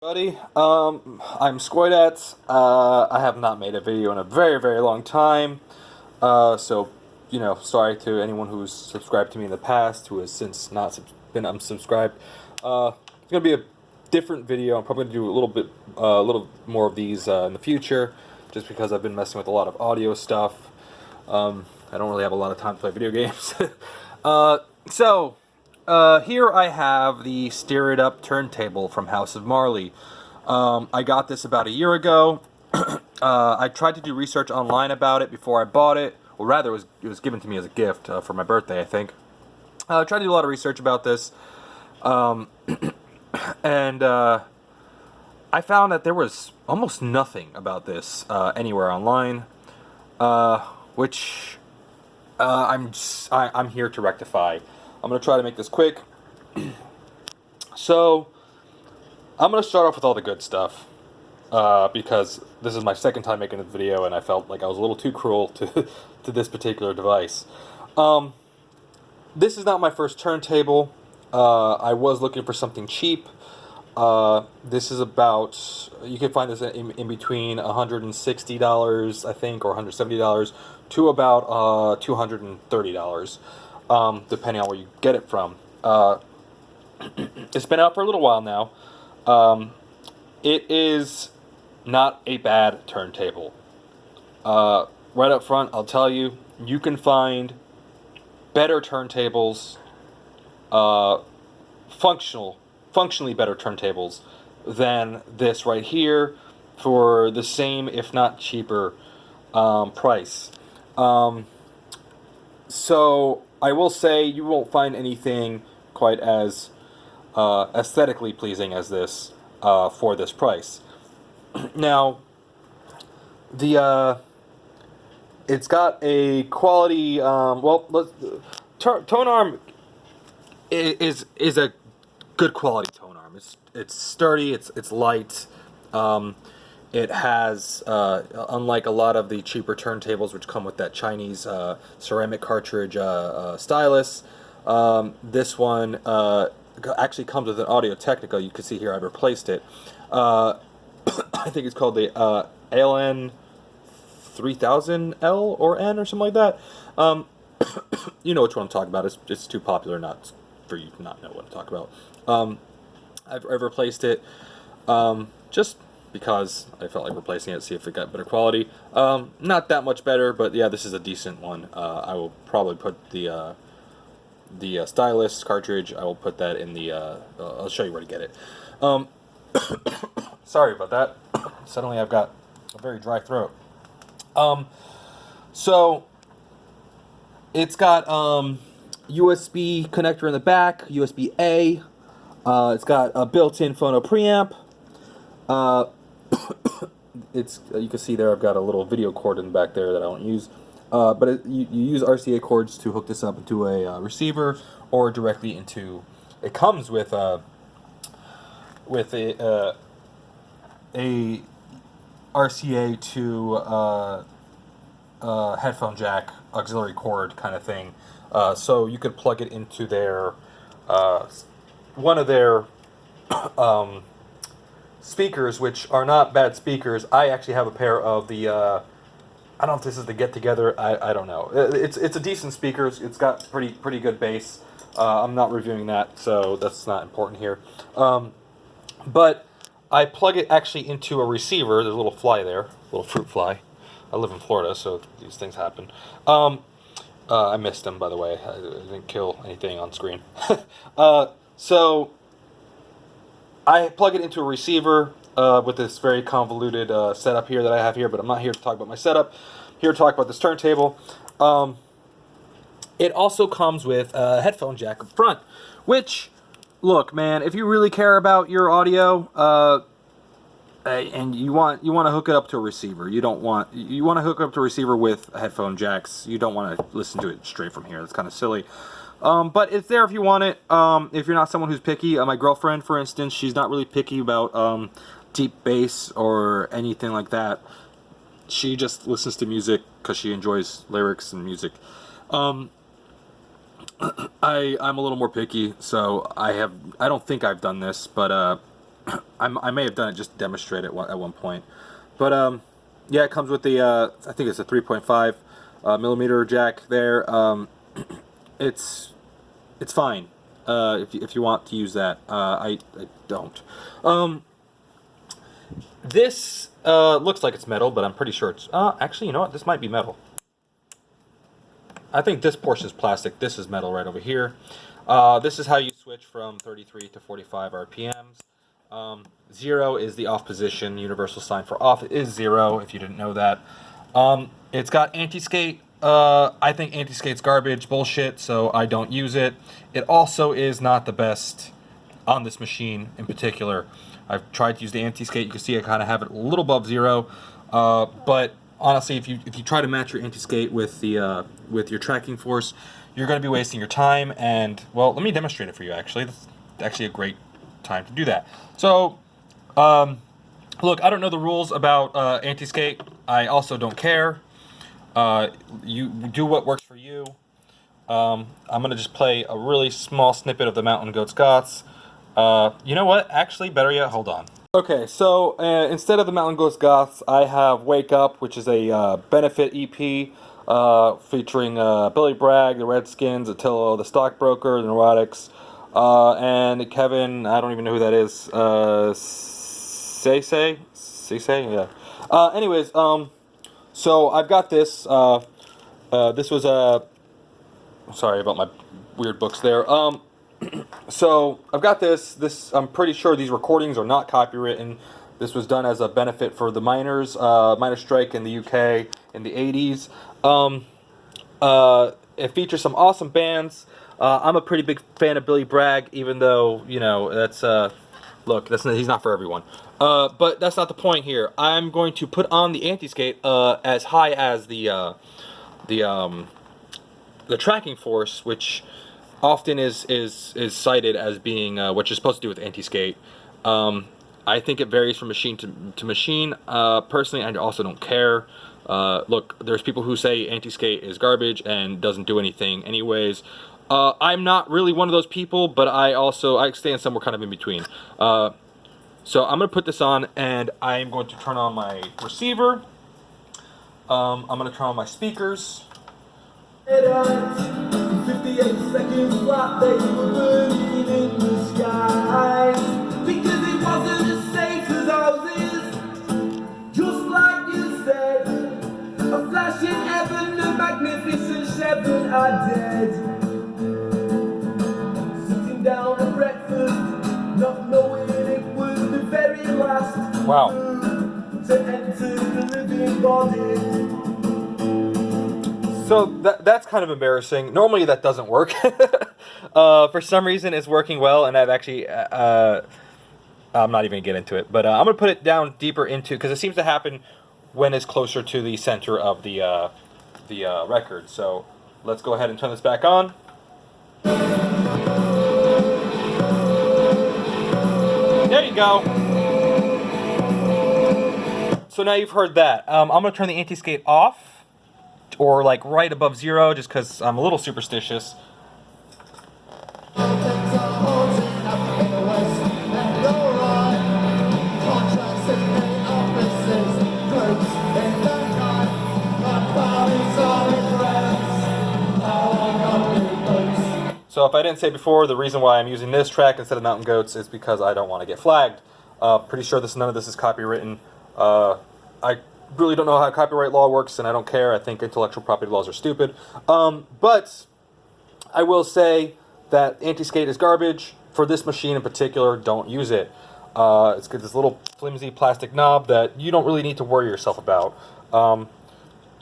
Buddy, I'm Squoidat. I have not made a video in a very, very long time. So, sorry to anyone who's subscribed to me in the past, who has since not been unsubscribed. It's gonna be a different video. I'm probably gonna do a little more of these in the future, just because I've been messing with a lot of audio stuff. I don't really have a lot of time to play video games. Here I have the Steer It Up turntable from House of Marley. I got this about a year ago. I tried to do research online about it before I bought it. Well, rather, it was given to me as a gift for my birthday, I think. I tried to do a lot of research about this. And I found that there was almost nothing about this anywhere online, which I'm here to rectify. I'm going to try to make this quick. So, I'm going to start off with all the good stuff, because this is my second time making this video, and I felt like I was a little too cruel to this particular device. This is not my first turntable. I was looking for something cheap. This is about, you can find this in between $160, I think, or $170 to about $230. Depending on where you get it from. It's been out for a little while now. It is not a bad turntable. Right up front, I'll tell you, you can find better turntables, functionally better turntables than this right here for the same, if not cheaper, price. So I will say you won't find anything quite as aesthetically pleasing as this for this price. Now, it's got a quality. Tone arm is a good quality tone arm. It's sturdy. It's light. It has, unlike a lot of the cheaper turntables which come with that Chinese ceramic cartridge stylus, this one actually comes with an Audio-Technica. You can see here I've replaced it. I think it's called the ALN 3000L or N or something like that. You know which one I'm talking about. It's too popular not for you to not know what I'm talking about. I've replaced it just because I felt like replacing it, see if it got better quality. Not that much better, but yeah, this is a decent one. I will probably put the stylus cartridge, I will put that in the, I'll show you where to get it. Sorry about that. Suddenly I've got a very dry throat. So, it's got USB connector in the back, USB-A. It's got a built-in phono preamp. You can see there I've got a little video cord in the back there that I don't use. But you use RCA cords to hook this up into a receiver or directly into. It comes with a RCA to headphone jack auxiliary cord kind of thing. So you could plug it into their one of their speakers, which are not bad speakers. I actually have a pair of the. I don't know if this is the Get Together. I don't know. It's a decent speaker. It's got pretty good bass. I'm not reviewing that, so that's not important here. But I plug it actually into a receiver. There's a little fly there, a little fruit fly. I live in Florida, so these things happen. I missed them, by the way. I didn't kill anything on screen. So I plug it into a receiver with this very convoluted setup here that I have here, but I'm not here to talk about my setup. I'm here to talk about this turntable. It also comes with a headphone jack up front, which, look, man, if you really care about your audio and you want to hook it up to a receiver, you want to hook it up to a receiver with headphone jacks. You don't want to listen to it straight from here. That's kind of silly. But it's there if you want it. If you're not someone who's picky. My girlfriend, for instance, she's not really picky about deep bass or anything like that. She just listens to music because she enjoys lyrics and music. I'm a little more picky, so I don't think I've done this, but I may have done it just to demonstrate it at one point. But yeah, it comes with the I think it's a 3.5 millimeter jack there. It's fine if you want to use that. I don't. This looks like it's metal, but I'm pretty sure it's actually, you know what? This might be metal. I think this portion is plastic. This is metal right over here. This is how you switch from 33 to 45 RPMs. 0 is the off position. Universal sign for off is 0, if you didn't know that. It's got anti-skate. I think anti-skate's garbage, bullshit, so I don't use it. It also is not the best on this machine in particular. I've tried to use the anti-skate. You can see I kind of have it a little above 0. But honestly, if you try to match your anti-skate with the with your tracking force, you're going to be wasting your time. And well, let me demonstrate it for you. Actually, that's actually a great time to do that. So, look, I don't know the rules about anti-skate. I also don't care. You do what works for you. I'm going to just play a really small snippet of the Mountain Goats Goths. You know what? Actually, better yet, hold on. Okay, so instead of the Mountain Goats Goths, I have Wake Up, which is a benefit EP featuring Billy Bragg, the Redskins, Attilo, the Stockbroker, the Neurotics, and Kevin, I don't even know who that is, Say, yeah. Anyways, so I've got this. This was sorry about my weird books there. So I've got this. I'm pretty sure these recordings are not copywritten. This was done as a benefit for the miners' miner strike in the UK in the 80s. It features some awesome bands. I'm a pretty big fan of Billy Bragg, even though, you know, that's look, he's not for everyone. But that's not the point here. I'm going to put on the anti-skate as high as the tracking force, which often is cited as being what you're supposed to do with anti-skate. I think it varies from machine to machine. Personally, I also don't care. Look, there's people who say anti-skate is garbage and doesn't do anything anyways. I'm not really one of those people, but I stand somewhere kind of in between. So I'm going to put this on, and I'm going to turn on my receiver. I'm going to turn on my speakers. 58 seconds flat, they were burning in the sky, because it wasn't as safe as houses, just like you said. A flash in heaven, a magnificent seven are dead. Sitting down at breakfast, not knowing it was the very last to enter the living body. So that's kind of embarrassing. Normally that doesn't work. For some reason it's working well, and I've actually, I'm not even going to get into it, but I'm going to put it down deeper into, because it seems to happen when it's closer to the center of the record. So let's go ahead and turn this back on. There you go. So now you've heard that. I'm going to turn the anti-skate off, or like right above 0, just because I'm a little superstitious. So if I didn't say before, the reason why I'm using this track instead of Mountain Goats is because I don't want to get flagged. Pretty sure none of this is copywritten. I really don't know how copyright law works, and I don't care. I think intellectual property laws are stupid. But I will say that anti-skate is garbage. For this machine in particular, don't use it. It's got this little flimsy plastic knob that you don't really need to worry yourself about.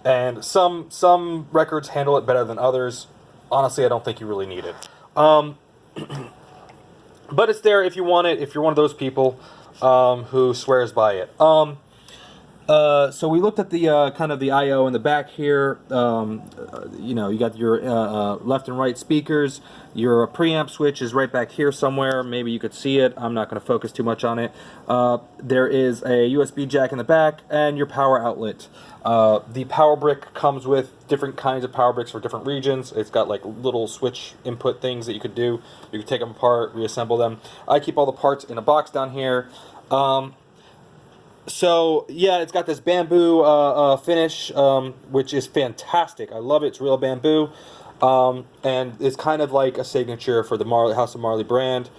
And some records handle it better than others. Honestly, I don't think you really need it. But it's there if you want it, if you're one of those people who swears by it. So we looked at the kind of the I/O in the back here. You know, you got your left and right speakers. Your preamp switch is right back here somewhere. Maybe you could see it. I'm not going to focus too much on it. There is a USB jack in the back and your power outlet. The power brick comes with different kinds of power bricks for different regions. It's got like little switch input things that you could do. You could take them apart, reassemble them. I keep all the parts in a box down here. So yeah, it's got this bamboo finish, which is fantastic. I love it. It's real bamboo, and it's kind of like a signature for the House of Marley brand.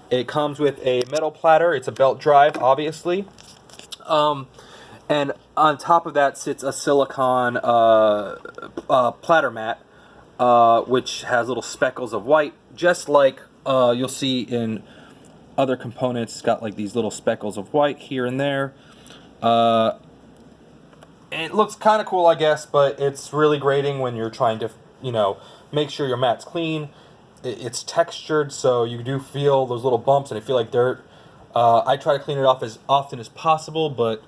It comes with a metal platter. It's a belt drive, obviously, and on top of that sits a silicone platter mat, which has little speckles of white, just like you'll see in other components. It's got like these little speckles of white here and there. It looks kind of cool, I guess, but it's really grating when you're trying to, you know, make sure your mat's clean. It's textured, so you do feel those little bumps and they feel like dirt. I try to clean it off as often as possible, but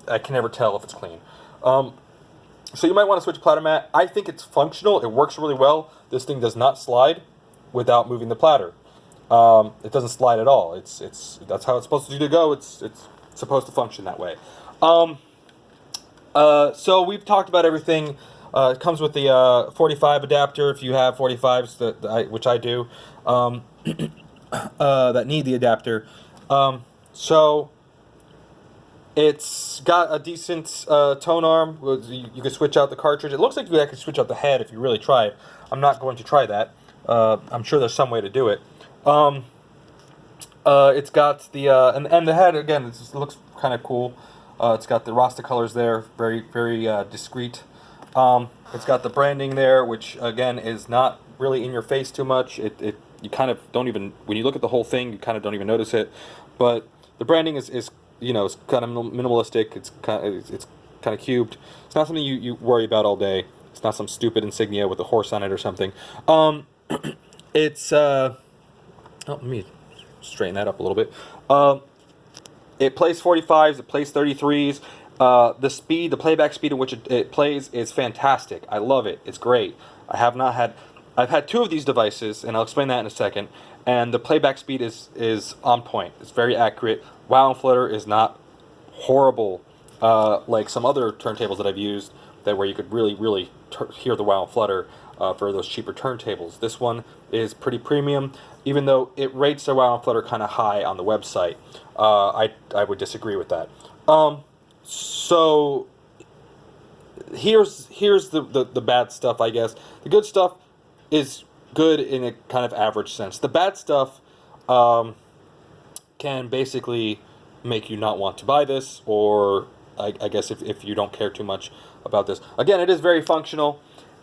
I can never tell if it's clean. So you might want to switch platter mat. I think it's functional. It works really well. This thing does not slide without moving the platter. It doesn't slide at all. It's that's how it's supposed to go. It's supposed to function that way. So we've talked about everything. It comes with the 45 adapter if you have 45s, which I do, that need the adapter. So it's got a decent tone arm. You can switch out the cartridge. It looks like you can switch out the head if you really try it. I'm not going to try that. I'm sure there's some way to do it. It's got the and the head again. It looks kind of cool. It's got the Rasta colors there, very discreet. It's got the branding there, which again is not really in your face too much. You kind of don't even, when you look at the whole thing, you kind of don't even notice it. But the branding is you know, it's kind of minimalistic. It's kind of cubed. It's not something you worry about all day. It's not some stupid insignia with a horse on it or something. It's let me straighten that up a little bit. It plays 45s, it plays 33s. The playback speed in which it plays is fantastic. I love it. It's great. I've had two of these devices, and I'll explain that in a second. And the playback speed is on point. It's very accurate. Wow and flutter is not horrible like some other turntables that I've used, where you could really hear the wow and flutter for those cheaper turntables. This one is pretty premium, even though it rates the wow and flutter kind of high on the website. I would disagree with that. So here's the bad stuff, I guess. The good stuff is good in a kind of average sense. The bad stuff can basically make you not want to buy this, or I guess if you don't care too much about this. Again, it is very functional.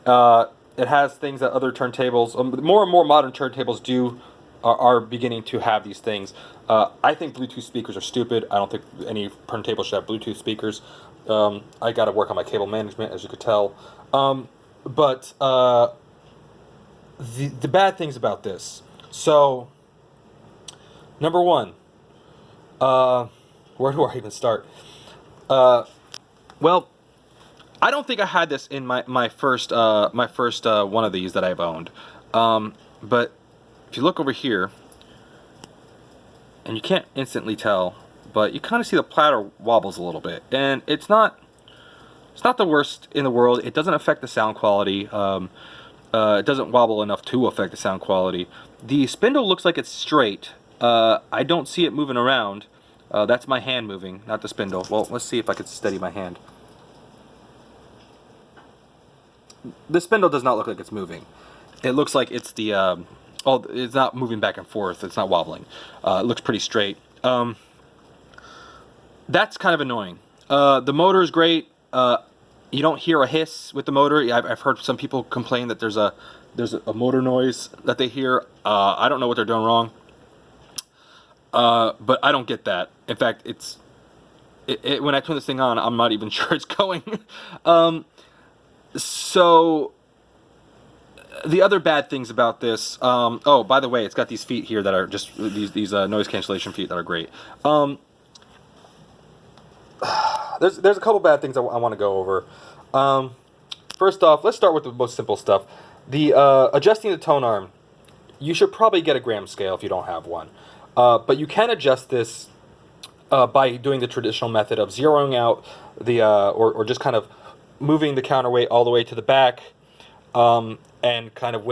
It has things that other turntables, more and more modern turntables are beginning to have these things. I think Bluetooth speakers are stupid. I don't think any turntable should have Bluetooth speakers. I got to work on my cable management, as you could tell. But the bad things about this. So, number one, where do I even start? Well, I don't think I had this in my first one of these that I've owned. But if you look over here, and you can't instantly tell, but you kind of see the platter wobbles a little bit, and it's not the worst in the world. It doesn't affect the sound quality. It doesn't wobble enough to affect the sound quality. The spindle looks like it's straight. I don't see it moving around. That's my hand moving, not the spindle. Well, let's see if I can steady my hand. The spindle does not look like it's moving. It looks like it's the it's not moving back and forth. It's not wobbling. It looks pretty straight. That's kind of annoying. The motor is great. You don't hear a hiss with the motor. I've heard some people complain that there's a motor noise that they hear. I don't know what they're doing wrong. But I don't get that. In fact, when I turn this thing on, I'm not even sure it's going. So the other bad things about this, oh, by the way, it's got these feet here that are just these noise cancellation feet that are great. there's a couple bad things I want to go over. First off, let's start with the most simple stuff. The adjusting the tone arm. You should probably get a gram scale if you don't have one. But you can adjust this by doing the traditional method of zeroing out the or just kind of moving the counterweight all the way to the back, and kind of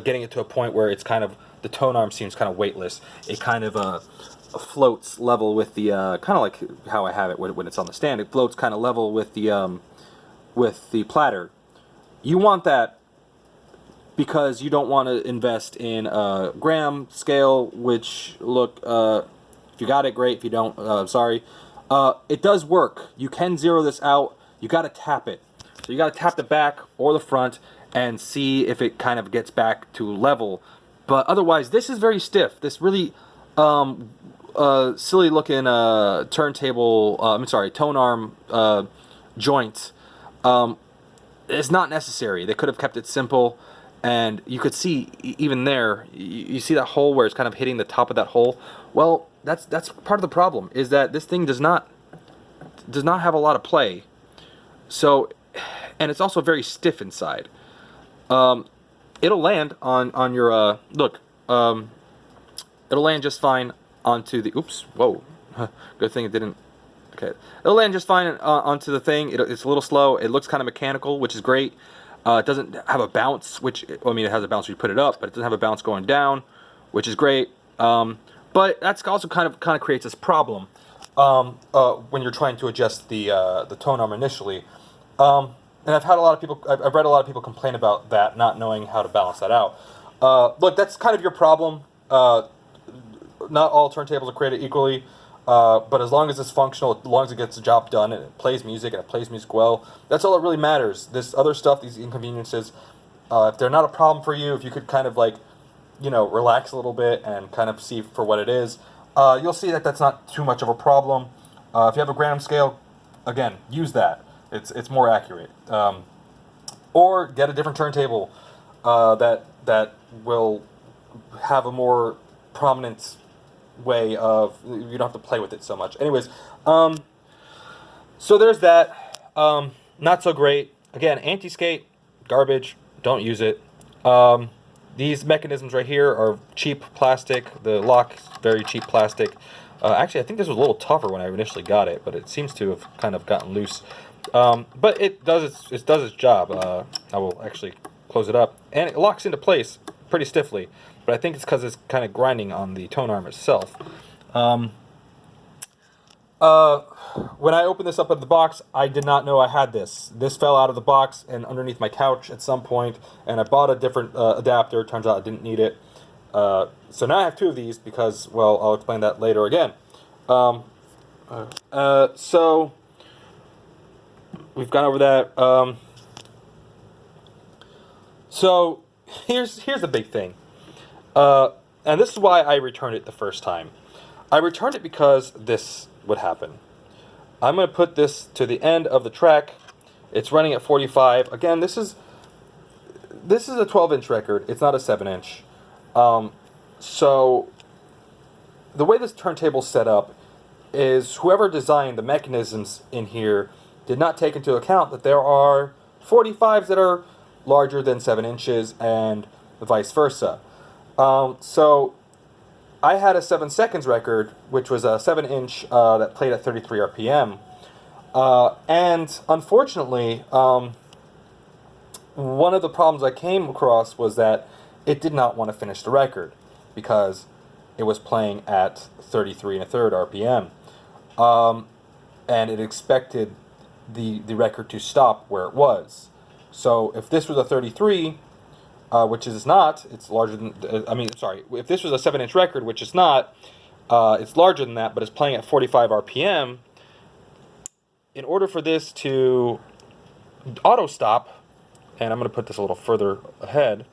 getting it to a point where it's kind of the tone arm seems kind of weightless. It kind of floats level with the kind of like how I have it when it's on the stand. It floats kind of level with the platter. You want that because you don't want to invest in a gram scale, which, look, if you got it, great. If you don't, sorry. It does work. You can zero this out. You got to tap it. So you got to tap the back or the front and see if it kind of gets back to level. But otherwise, this is very stiff. This really silly looking turntable, tone arm joint is not necessary. They could have kept it simple. And you could see, even there, you see that hole where it's kind of hitting the top of that hole. Well, that's part of the problem, is that this thing does not have a lot of play. So, and it's also very stiff inside. It'll land on your look. It'll land just fine onto the. Oops, whoa. Good thing it didn't. Okay, it'll land just fine onto the thing. It's a little slow. It looks kind of mechanical, which is great. It doesn't have a bounce, which, I mean, it has a bounce when you put it up, but it doesn't have a bounce going down, which is great. But that's also kind of creates this problem when you're trying to adjust the tone arm initially. And I've read a lot of people complain about that, not knowing how to balance that out. Look, that's kind of your problem. Not all turntables are created equally. But as long as it's functional, as long as it gets the job done and it plays music well, that's all that really matters. This other stuff, these inconveniences, if they're not a problem for you, if you could kind of relax a little bit and kind of see for what it is, you'll see that that's not too much of a problem. If you have a gram scale, again, use that. It's more accurate. Or get a different turntable that will have a more prominent way of, you don't have to play with it so much. Anyways, so there's that. Not so great. Again, anti-skate, garbage, don't use it. These mechanisms right here are cheap plastic. The lock, very cheap plastic. Actually, I think this was a little tougher when I initially got it, but it seems to have kind of gotten loose. But it does its job. I will actually close it up, and it locks into place pretty stiffly. But I think it's because it's kind of grinding on the tone arm itself. When I opened this up out of the box, I did not know I had this. This fell out of the box and underneath my couch at some point, and I bought a different adapter. Turns out I didn't need it. So now I have two of these because, well, I'll explain that later again. So we've gone over that. So here's the big thing. And this is why I returned it the first time. I returned it because this would happen. I'm going to put this to the end of the track. It's running at 45. Again, this is a 12-inch record. It's not a 7-inch. So the way this turntable's set up is whoever designed the mechanisms in here did not take into account that there are 45s that are larger than 7 inches and vice versa. So I had a 7 seconds record, which was a 7-inch that played at 33 RPM. And unfortunately, one of the problems I came across was that it did not want to finish the record because it was playing at 33 1/3 RPM. And it expected the record to stop where it was. So if this was a 33, which is not, it's larger than, if this was a 7-inch record, which is not, it's larger than that, but it's playing at 45 RPM, in order for this to auto stop, and I'm going to put this a little further ahead,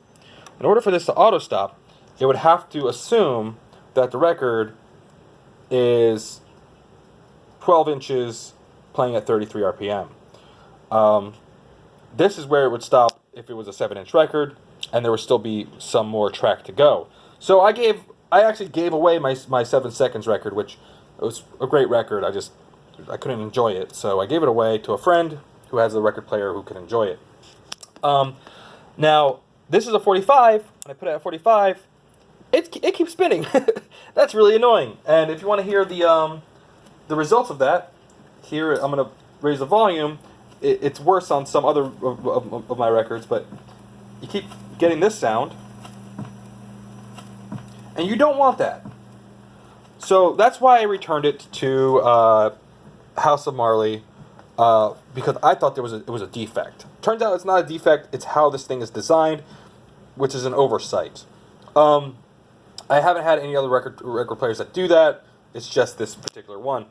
in order for this to auto stop, it would have to assume that the record is 12 inches playing at 33 RPM. This is where it would stop if it was a 7-inch record, and there would still be some more track to go. So I actually gave away my 7 seconds record, which was a great record. I just I couldn't enjoy it, so I gave it away to a friend who has a record player who can enjoy it. Now, this is a 45. When I put it at 45, it keeps spinning. That's really annoying. And if you want to hear the results of that, here I'm going to raise the volume. It's worse on some other of my records, but you keep getting this sound, and you don't want that. So that's why I returned it to House of Marley, because I thought it was a defect. Turns out it's not a defect. It's how this thing is designed, which is an oversight. I haven't had any other record players that do that. It's just this particular one.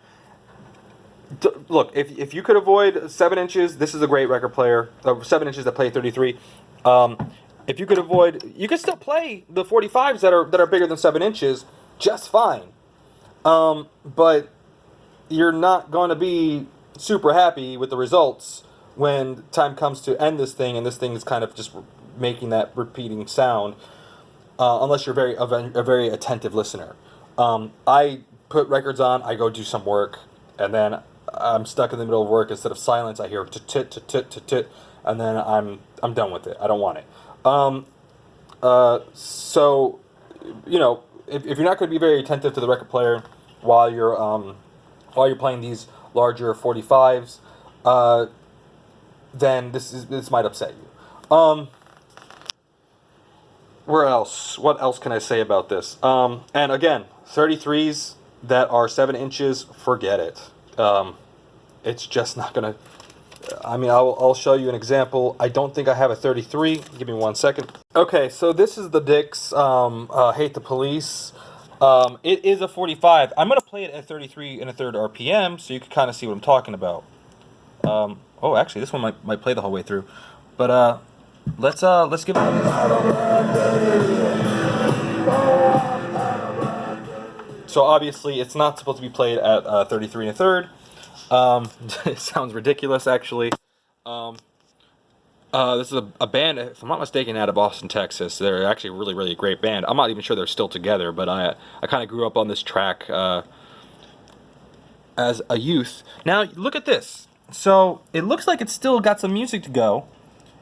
Look, if you could avoid 7 inches, this is a great record player. 7 inches that play 33. If you could avoid, you could still play the 45s that are bigger than 7 inches just fine. But you're not going to be super happy with the results when time comes to end this thing, and this thing is kind of just making that repeating sound, unless you're a very attentive listener. I put records on, I go do some work, and then I'm stuck in the middle of work. Instead of silence, I hear tit tit tit tit tit, and then I'm done with it. I don't want it. So, if you're not going to be very attentive to the record player while you're playing these larger 45s, then this might upset you. Where else? What else can I say about this? And again, 33s that are 7 inches, forget it. It's just not gonna. I mean, I'll show you an example. I don't think I have a 33. Give me 1 second. Okay, so this is the Dix Hate the Police. It is a 45. I'm gonna play it at 33 and a third RPM, so you can kind of see what I'm talking about. Oh, actually, this one might play the whole way through, but let's give it. So obviously, it's not supposed to be played at 33 and a third. It sounds ridiculous, actually. This is a band, if I'm not mistaken, out of Austin, Texas. They're actually a really, really great band. I'm not even sure they're still together, but I kind of grew up on this track as a youth. Now, look at this. So, it looks like it's still got some music to go.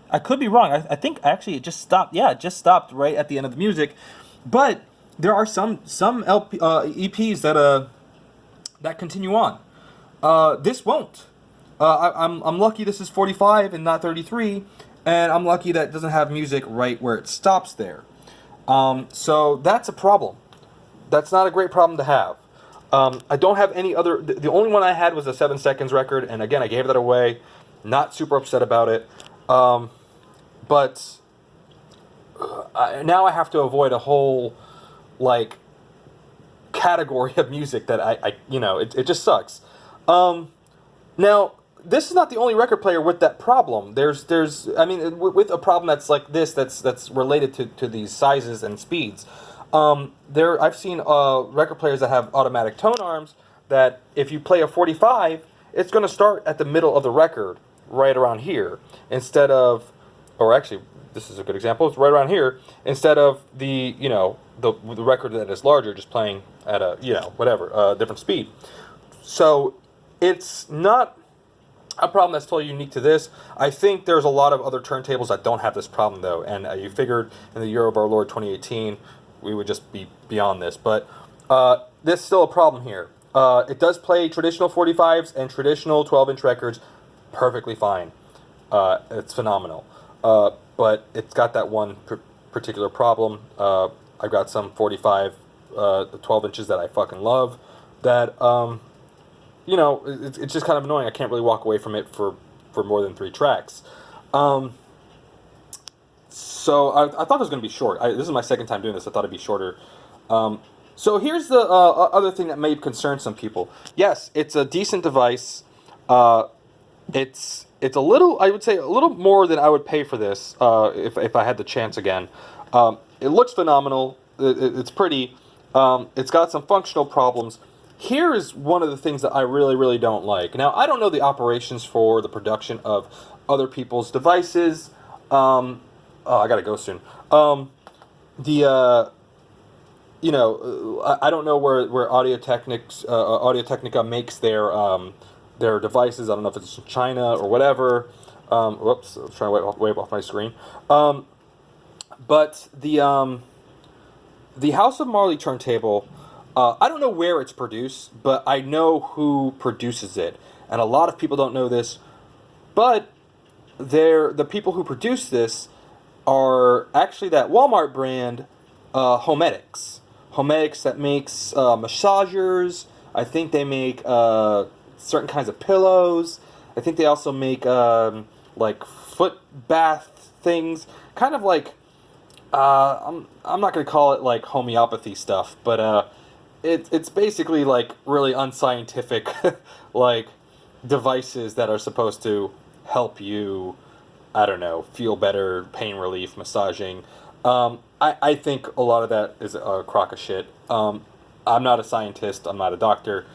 I could be wrong. I think, actually, it just stopped. Yeah, it just stopped right at the end of the music. But there are some EPs that continue on. This won't. I'm lucky this is 45 and not 33, and I'm lucky that it doesn't have music right where it stops there. So that's a problem. That's not a great problem to have. I don't have any other. The only one I had was a 7 seconds record, and again, I gave that away. Not super upset about it. But now I have to avoid a whole category of music that it just sucks. Now, this is not the only record player with that problem. There's with a problem that's like this, that's related to these sizes and speeds. I've seen record players that have automatic tone arms that if you play a 45, it's going to start at the middle of the record, right around here, instead of, or actually, this is a good example. It's right around here instead of the record that is larger, just playing at a different speed. So it's not a problem that's totally unique to this. I think there's a lot of other turntables that don't have this problem, though, and you figured in the year of our Lord 2018 we would just be beyond this. But there's still a problem here. It does play traditional 45s and traditional 12-inch records perfectly fine. It's phenomenal. But it's got that one particular problem. I've got some 45 12 inches that I fucking love that it's just kind of annoying. I can't really walk away from it for more than 3 tracks. So I thought it was going to be short. This is my second time doing this. I thought it'd be shorter. So here's the other thing that may concern some people. Yes, it's a decent device. It's a little, I would say, a little more than I would pay for this if I had the chance again. It looks phenomenal. It's pretty. It's got some functional problems. Here is one of the things that I really, really don't like. Now, I don't know the operations for the production of other people's devices. I gotta go soon. I don't know where Audio Technica makes their devices. I don't know if it's in China or whatever. Whoops, I was trying to wave off my screen. But the House of Marley turntable, I don't know where it's produced, but I know who produces it, and a lot of people don't know this. But the people who produce this are actually that Walmart brand, Homedics. Homedics that makes massagers. I think they make certain kinds of pillows. I think they also make like foot bath things. Kind of like I'm not gonna call it like homeopathy stuff, but it's basically like really unscientific like devices that are supposed to help you, I don't know, feel better, pain relief, massaging. I think a lot of that is a crock of shit. I'm not a scientist. I'm not a doctor.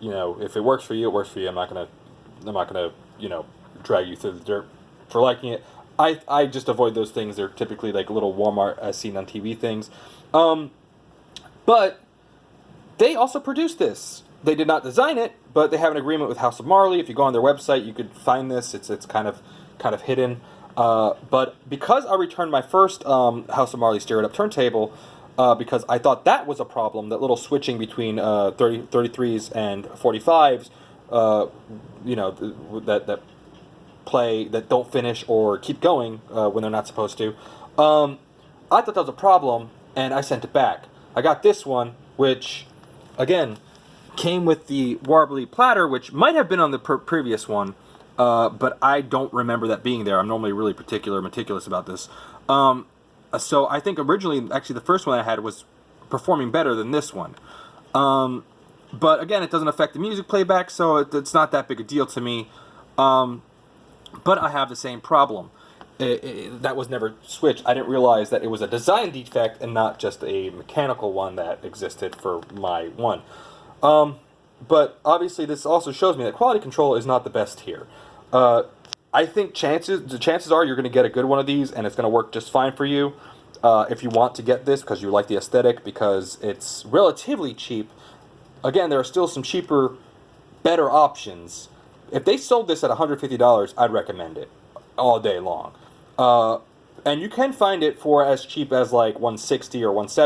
If it works for you, it works for you. I'm not gonna, drag you through the dirt for liking it. I just avoid those things. They're typically like little Walmart as seen on TV things. But they also produce this. They did not design it, but they have an agreement with House of Marley. If you go on their website, you could find this. It's kind of hidden. But because I returned my first House of Marley Steer It Up turntable, because I thought that was a problem, that little switching between 33s and 45s, that play, that don't finish or keep going when they're not supposed to. I thought that was a problem, and I sent it back. I got this one, which, again, came with the warbly platter, which might have been on the previous one, but I don't remember that being there. I'm normally really meticulous about this. So I think originally, actually, the first one I had was performing better than this one. But again, it doesn't affect the music playback, so it's not that big a deal to me. But I have the same problem. That was never switched. I didn't realize that it was a design defect and not just a mechanical one that existed for my one. But obviously, this also shows me that quality control is not the best here. I think the chances are you're going to get a good one of these, and it's going to work just fine for you. If you want to get this because you like the aesthetic, because it's relatively cheap. Again, there are still some cheaper, better options. If they sold this at $150, I'd recommend it all day long. And you can find it for as cheap as like $160 or $170.